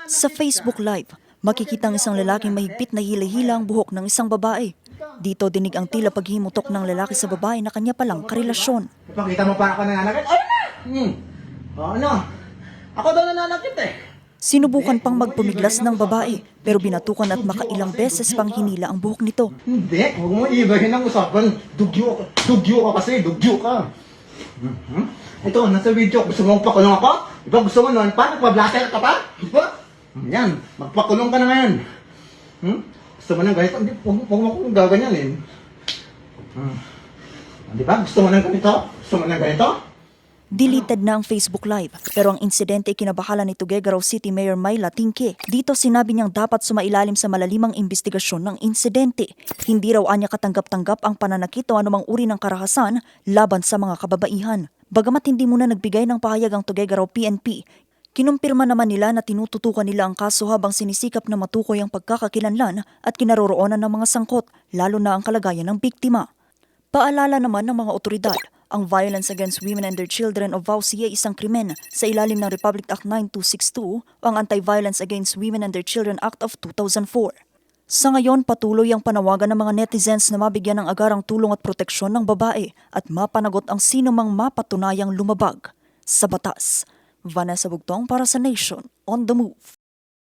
Sa Facebook Live, makikita ang isang lalaking mahigpit na hila-hila ang buhok ng isang babae. Dito dinig ang tila paghimutok ng lalaki sa babae na kanya palang karelasyon. Ipakita mo para ako nananakit? Ayun na! Ano? Ako daw nananakit eh. Sinubukan pang magpumiglas ng babae pero binatukan at makailang beses pang hinila ang buhok nito. Hindi, huwag mo ibahin ang usapan. Dugyo ka kasi, dugyo ka. Ito, nasa video, gusto mo magpakulong ako? Diba gusto mo nun? Pa, nagpa-blatter ka pa? Diba? Yan, magpakulong ka na ngayon. Gusto mo ng ganito? Huwag mo kong gaganyanin. Diba? Gusto mo ng ganito? Gusto mo ng ganito? Deleted na ang Facebook Live pero ang insidente kinabahala ni Tuguegarao City Mayor Myla Tingke. Dito sinabi niyang dapat sumailalim sa malalimang investigasyon ng insidente. Hindi raw anya katanggap-tanggap ang pananakit o anumang uri ng karahasan laban sa mga kababaihan. Bagamat hindi muna nagbigay ng pahayag ang Tuguegarao PNP, kinumpirma naman nila na tinututukan nila ang kaso habang sinisikap na matukoy ang pagkakakilanlan at kinaroroonan ng mga sangkot, lalo na ang kalagayan ng biktima. Paalala naman ng mga otoridad, ang Violence Against Women and Their Children o VAUCA isang krimen sa ilalim ng Republic Act 9262 o ang Anti-Violence Against Women and Their Children Act of 2004. Sa ngayon, patuloy ang panawagan ng mga netizens na mabigyan ng agarang tulong at proteksyon ng babae at mapanagot ang sinumang mapatunayang lumabag sa batas. Vanessa Bugtong para sa Nation on the Move.